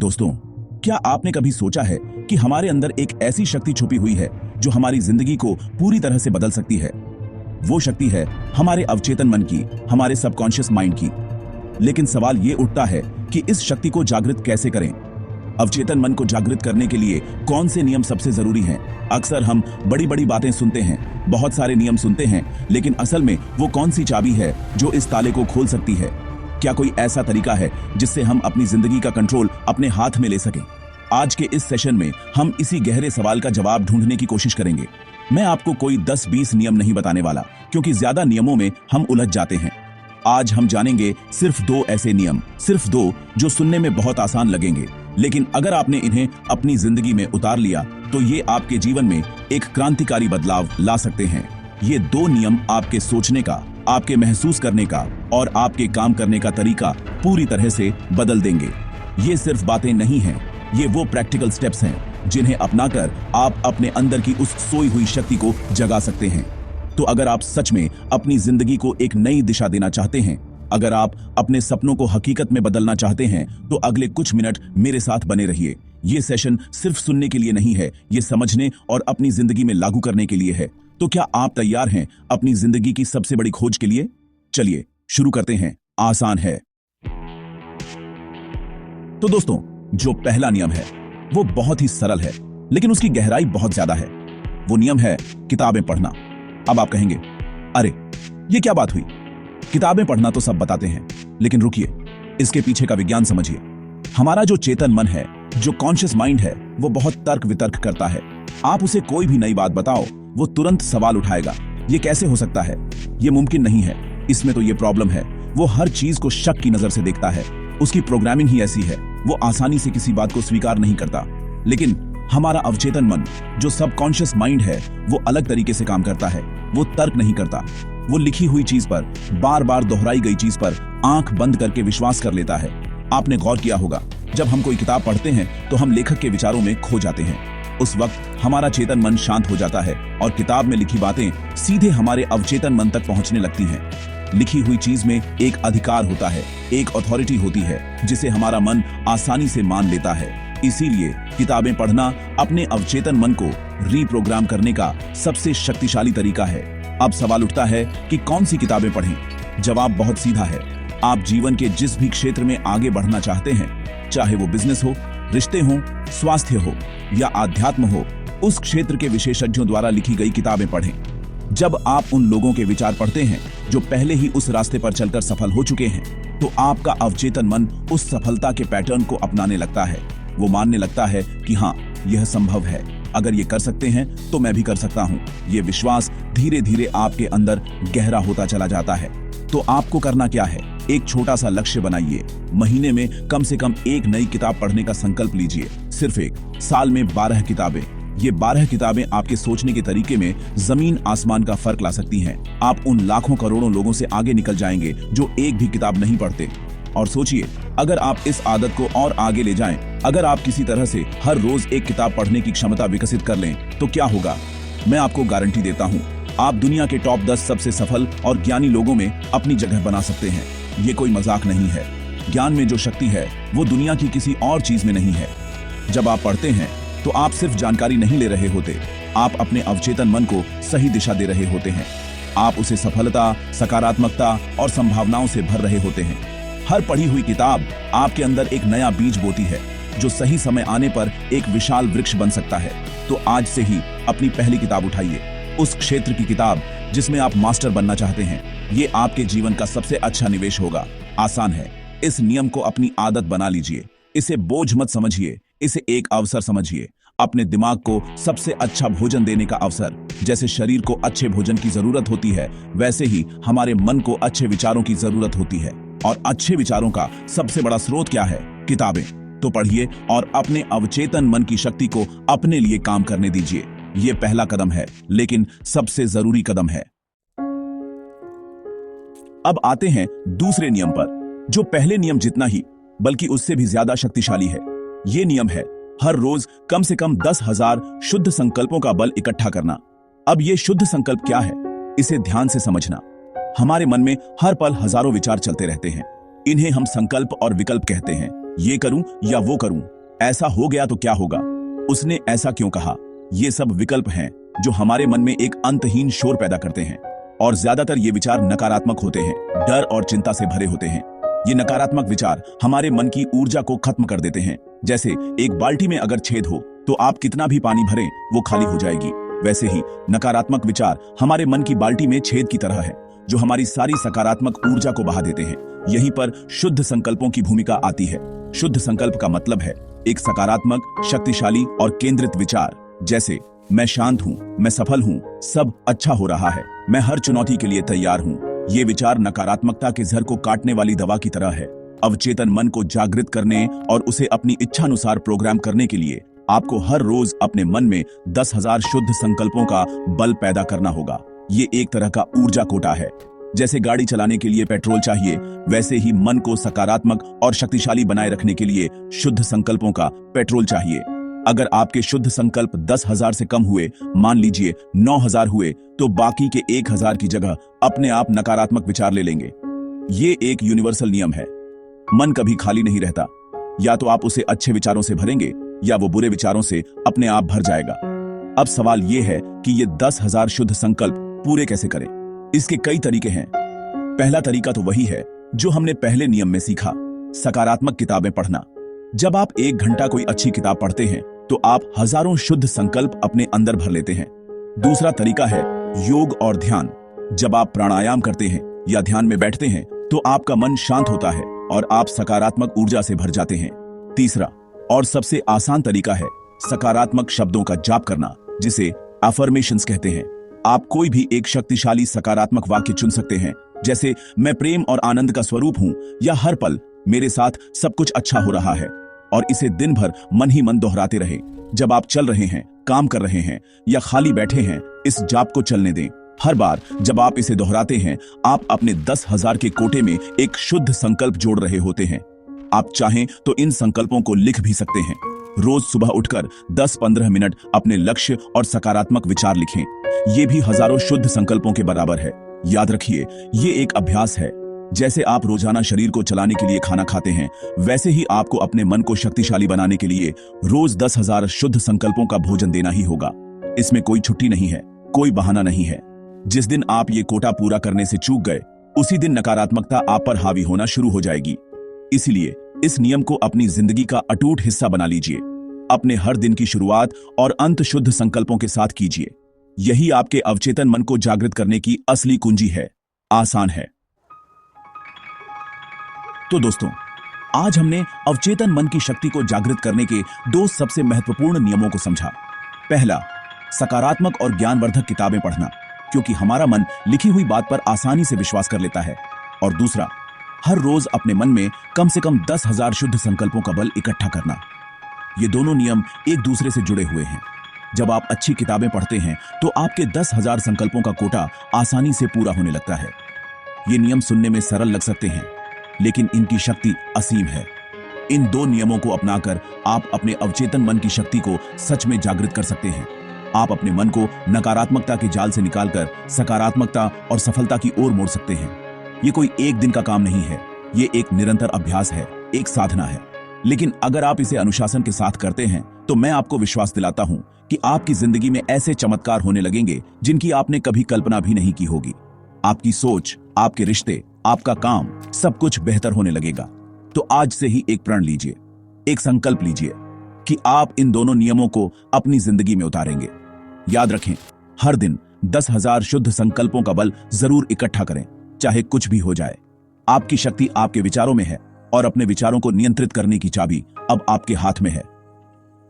दोस्तों, क्या आपने कभी सोचा है कि हमारे अंदर एक ऐसी शक्ति छुपी हुई है जो हमारी जिंदगी को पूरी तरह से बदल सकती है? वो शक्ति है हमारे अवचेतन मन की, हमारे सबकॉन्शियस माइंड की। लेकिन सवाल ये उठता है कि इस शक्ति को जागृत कैसे करें? अवचेतन मन को जागृत करने के लिए कौन से नियम सबसे जरूरी हैं? अक्सर हम बड़ी बड़ी बातें सुनते हैं, बहुत सारे नियम सुनते हैं, लेकिन असल में वो कौन सी चाबी है जो इस ताले को खोल सकती है? क्या कोई ऐसा तरीका है जिससे हम अपनी जिंदगी का कंट्रोल अपने हाथ में ले सकें? आज के इस सेशन में हम इसी गहरे सवाल का जवाब ढूंढने की कोशिश करेंगे। मैं आपको कोई 10-20 नियम नहीं बताने वाला, क्योंकि ज्यादा नियमों में हम उलझ जाते हैं। आज हम जानेंगे सिर्फ 2 ऐसे नियम, सिर्फ 2 जो सुनने में बहुत आसान लगेंगे, लेकिन अगर आपने इन्हें अपनी जिंदगी में उतार लिया तो ये आपके जीवन में एक क्रांतिकारी बदलाव ला सकते हैं। ये 2 नियम आपके सोचने का, आपके महसूस करने का और आपके काम करने का तरीका पूरी तरह से बदल देंगे। ये सिर्फ बातें नहीं हैं, ये वो प्रैक्टिकल स्टेप्स हैं जिन्हें अपनाकर आप अपने अंदर की उस सोई हुई शक्ति को जगा सकते हैं। तो अगर आप सच में अपनी जिंदगी को एक नई दिशा देना चाहते हैं, अगर आप अपने सपनों को हकीकत में बदलना चाहते हैं, तो अगले कुछ मिनट मेरे साथ बने रहिए। ये सेशन सिर्फ सुनने के लिए नहीं है, ये समझने और अपनी जिंदगी में लागू करने के लिए है। तो क्या आप तैयार हैं अपनी जिंदगी की सबसे बड़ी खोज के लिए? चलिए शुरू करते हैं। आसान है। तो दोस्तों, जो पहला नियम है वो बहुत ही सरल है, लेकिन उसकी गहराई बहुत ज्यादा है। वो नियम है किताबें पढ़ना। अब आप कहेंगे, अरे ये क्या बात हुई? किताबें पढ़ना तो सब बताते हैं, लेकिन रुकिए, इसके पीछे का विज्ञान समझिए। हमारा जो चेतन मन है, जो कॉन्शियस माइंड है, वो बहुत तर्क वितर्क करता है। आप उसे कोई भी नई बात बताओ, वो तुरंत सवाल उठाएगा। ये कैसे हो सकता है? ये मुमकिन नहीं है, इसमें तो ये प्रॉब्लम है। वो हर चीज को शक की नजर से देखता है। उसकी प्रोग्रामिंग ही ऐसी है, वो आसानी से किसी बात को स्वीकार नहीं करता। लेकिन हमारा अवचेतन मन, जो सबकॉन्शियस माइंड है, वो अलग तरीके से काम करता है। वो तर्क नहीं करता, वो लिखी हुई चीज पर, बार बार दोहराई गई चीज पर आंख बंद करके विश्वास कर लेता है। आपने गौर किया होगा, जब हम कोई किताब पढ़ते हैं तो हम लेखक के विचारों में खो जाते हैं। उस वक्त हमारा चेतन मन शांत हो जाता है और किताब में लिखी बातें सीधे हमारे अवचेतन मन तक पहुंचने लगती हैं। लिखी हुई चीज में एक अधिकार होता है, एक अथॉरिटी होती है, जिसे हमारा मन आसानी से मान लेता है। इसीलिए किताबें पढ़ना अपने अवचेतन मन को रीप्रोग्राम करने का सबसे शक्तिशाली तरीका है। अब सवाल उठता है कि कौन सी किताबें पढ़ें? जवाब बहुत सीधा है। आप जीवन के जिस भी क्षेत्र में आगे बढ़ना चाहते हैं, चाहे वो बिजनेस हो, रिश्ते हो, स्वास्थ्य हो या आध्यात्म हो, उस क्षेत्र के विशेषज्ञों द्वारा लिखी गई किताबें पढ़ें। जब आप उन लोगों के विचार पढ़ते हैं जो पहले ही उस रास्ते पर चलकर सफल हो चुके हैं, तो आपका अवचेतन मन उस सफलता के पैटर्न को अपनाने लगता है। वो मानने लगता है कि हाँ, यह संभव है। अगर ये कर सकते हैं तो मैं भी कर सकता हूँ। ये विश्वास धीरे धीरे आपके अंदर गहरा होता चला जाता है। तो आपको करना क्या है? एक छोटा सा लक्ष्य बनाइए। महीने में कम से कम 1 नई किताब पढ़ने का संकल्प लीजिए। सिर्फ 1 साल में 12 किताबें। ये 12 किताबें आपके सोचने के तरीके में जमीन आसमान का फर्क ला सकती हैं। आप उन लाखों करोड़ों लोगों से आगे निकल जाएंगे जो एक भी किताब नहीं पढ़ते। और सोचिए, अगर आप इस आदत को और आगे ले जाएं, अगर आप किसी तरह से हर रोज 1 किताब पढ़ने की क्षमता विकसित कर लें, तो क्या होगा? मैं आपको गारंटी देता हूँ, आप दुनिया के टॉप 10 सबसे सफल और ज्ञानी लोगों में अपनी जगह बना सकते हैं। ये कोई मजाक नहीं है। ज्ञान में जो शक्ति है वो दुनिया की किसी और चीज में नहीं है। जब आप पढ़ते हैं तो आप सिर्फ जानकारी नहीं ले रहे होते, आप अपने अवचेतन मन को सही दिशा दे रहे होते हैं। आप उसे सफलता, सकारात्मकता और संभावनाओं से भर रहे होते हैं। हर पढ़ी हुई किताब आपके अंदर एक नया बीज बोती है, जो सही समय आने पर एक विशाल वृक्ष बन सकता है। तो आज से ही अपनी पहली किताब उठाइए, उस क्षेत्र की किताब जिसमें आप मास्टर बनना चाहते हैं। ये आपके जीवन का सबसे अच्छा निवेश होगा। आसान है। इस नियम को अपनी आदत बना लीजिए। इसे बोझ मत समझिए, इसे एक अवसर समझिए। अपने दिमाग को सबसे अच्छा भोजन देने का अवसर। जैसे शरीर को अच्छे भोजन की जरूरत होती है, वैसे ही हमारे मन को अच्छे विचारों की जरूरत होती है। और अच्छे विचारों का सबसे बड़ा स्रोत क्या है? किताबें। तो पढ़िए और अपने अवचेतन मन की शक्ति को अपने लिए काम करने दीजिए। ये पहला कदम है, लेकिन सबसे जरूरी कदम है। अब आते हैं दूसरे नियम पर, जो पहले नियम जितना ही बल्कि उससे भी ज्यादा शक्तिशाली है। ये नियम है हर रोज कम से कम 10,000 शुद्ध संकल्पों का बल इकट्ठा करना। अब ये शुद्ध संकल्प क्या है, इसे ध्यान से समझना। हमारे मन में हर पल हजारों विचार चलते रहते हैं। इन्हें हम संकल्प और विकल्प कहते हैं। ये करूं या वो करूं, ऐसा हो गया तो क्या होगा, उसने ऐसा क्यों कहा। ये सब विकल्प हैं जो हमारे मन में एक अंतहीन शोर पैदा करते हैं और ज्यादातर ये विचार नकारात्मक होते हैं, डर और चिंता से भरे होते हैं। ये नकारात्मक विचार हमारे मन की ऊर्जा को खत्म कर देते हैं। जैसे एक बाल्टी में अगर छेद हो तो आप कितना भी पानी भरें वो खाली हो जाएगी। वैसे ही नकारात्मक विचार हमारे मन की बाल्टी में छेद की तरह है जो हमारी सारी सकारात्मक ऊर्जा को बहा देते हैं। यहीं पर शुद्ध संकल्पों की भूमिका आती है। शुद्ध संकल्प का मतलब है एक सकारात्मक, शक्तिशाली और केंद्रित विचार, जैसे मैं शांत हूं, मैं सफल हूं, सब अच्छा हो रहा है, मैं हर चुनौती के लिए तैयार हूं। ये विचार नकारात्मकता के जहर को काटने वाली दवा की तरह है। अवचेतन मन को जागृत करने और उसे अपनी इच्छानुसार प्रोग्राम करने के लिए आपको हर रोज अपने मन में 10,000 शुद्ध संकल्पों का बल पैदा करना होगा। ये एक तरह का ऊर्जा कोटा है। जैसे गाड़ी चलाने के लिए पेट्रोल चाहिए, वैसे ही मन को सकारात्मक और शक्तिशाली बनाए रखने के लिए शुद्ध संकल्पों का पेट्रोल चाहिए। अगर आपके शुद्ध संकल्प 10,000 से कम हुए, मान लीजिए 9,000 हुए, तो बाकी के 1,000 की जगह अपने आप नकारात्मक विचार ले लेंगे। ये एक यूनिवर्सल नियम है। मन कभी खाली नहीं रहता। या तो आप उसे अच्छे विचारों से भरेंगे या वो बुरे विचारों से अपने आप भर जाएगा। अब सवाल ये है कि ये 10,000 शुद्ध संकल्प पूरे कैसे करें। इसके कई तरीके हैं। पहला तरीका तो वही है जो हमने पहले नियम में सीखा, सकारात्मक किताबें पढ़ना। जब आप 1 घंटा कोई अच्छी किताब पढ़ते हैं तो आप हजारों शुद्ध संकल्प अपने अंदर भर लेते हैं। दूसरा तरीका है योग और ध्यान। जब आप प्राणायाम करते हैं या ध्यान में बैठते हैं तो आपका मन शांत होता है और आप सकारात्मक ऊर्जा से भर जाते हैं। तीसरा और सबसे आसान तरीका है सकारात्मक शब्दों का जाप करना, जिसे अफर्मेशंस कहते हैं। आप कोई भी एक शक्तिशाली सकारात्मक वाक्य चुन सकते हैं, जैसे मैं प्रेम और आनंद का स्वरूप हूं, या हर पल मेरे साथ सब कुछ अच्छा हो रहा है, और इसे दिन भर मन ही मन दोहराते रहें। जब आप चल रहे हैं, काम कर रहे हैं या खाली बैठे हैं, इस जाप को चलने दें। हर बार जब आप इसे दोहराते हैं, आप अपने 10,000 के कोटे में एक शुद्ध संकल्प जोड़ रहे होते हैं। आप चाहें तो इन संकल्पों को लिख भी सकते हैं। रोज सुबह उठकर 10-15 मिनट अपने लक्ष्य और सकारात्मक विचार लिखें। ये भी हजारों शुद्ध संकल्पों के बराबर है। याद रखिए, ये एक अभ्यास है। जैसे आप रोजाना शरीर को चलाने के लिए खाना खाते हैं, वैसे ही आपको अपने मन को शक्तिशाली बनाने के लिए रोज 10,000 शुद्ध संकल्पों का भोजन देना ही होगा। इसमें कोई छुट्टी नहीं है, कोई बहाना नहीं है। जिस दिन आप ये कोटा पूरा करने से चूक गए, उसी दिन नकारात्मकता आप पर हावी होना शुरू हो जाएगी। इसलिए इस नियम को अपनी जिंदगी का अटूट हिस्सा बना लीजिए। अपने हर दिन की शुरुआत और अंत शुद्ध संकल्पों के साथ कीजिए। यही आपके अवचेतन मन को जागृत करने की असली कुंजी है। आसान है। तो दोस्तों, आज हमने अवचेतन मन की शक्ति को जागृत करने के 2 सबसे महत्वपूर्ण नियमों को समझा। पहला, सकारात्मक और ज्ञानवर्धक किताबें पढ़ना, क्योंकि हमारा मन लिखी हुई बात पर आसानी से विश्वास कर लेता है। और दूसरा, हर रोज अपने मन में कम से कम 10,000 शुद्ध संकल्पों का बल इकट्ठा करना। ये दोनों नियम एक दूसरे से जुड़े हुए हैं। जब आप अच्छी किताबें पढ़ते हैं तो आपके 10,000 संकल्पों का कोटा आसानी से पूरा होने लगता है। ये नियम सुनने में सरल लग सकते हैं, लेकिन इनकी शक्ति असीम है। इन 2 नियमों को अपनाकर आप अपने अवचेतन मन की शक्ति को सच में जागृत कर सकते हैं। आप अपने मन को नकारात्मकता के जाल से निकालकर सकारात्मकता और सफलता की ओर मोड़ सकते हैं। ये कोई एक दिन का काम नहीं है, ये एक निरंतर अभ्यास है, एक साधना है। लेकिन अगर आप इसे अनुशासन के साथ करते हैं तो मैं आपको विश्वास दिलाता हूं कि आपकी जिंदगी में ऐसे चमत्कार होने लगेंगे जिनकी आपने कभी कल्पना भी नहीं की होगी। आपकी सोच, आपके रिश्ते, आपका काम, सब कुछ बेहतर होने लगेगा। तो आज से ही एक प्रण लीजिए, एक संकल्प लीजिए कि आप इन दोनों नियमों को अपनी जिंदगी में उतारेंगे। याद रखें, हर दिन 10,000 शुद्ध संकल्पों का बल जरूर इकट्ठा करें, चाहे कुछ भी हो जाए। आपकी शक्ति आपके विचारों में है और अपने विचारों को नियंत्रित करने की चाबी अब आपके हाथ में है।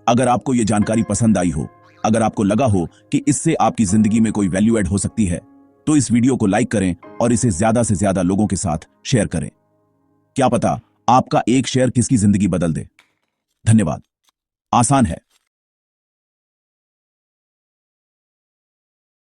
अगर आपको यह जानकारी पसंद आई हो, अगर आपको लगा हो कि इससे आपकी जिंदगी में कोई वैल्यू ऐड हो सकती है, तो इस वीडियो को लाइक करें और इसे ज्यादा से ज्यादा लोगों के साथ शेयर करें। क्या पता आपका एक शेयर किसकी जिंदगी बदल दे। धन्यवाद। आसान है।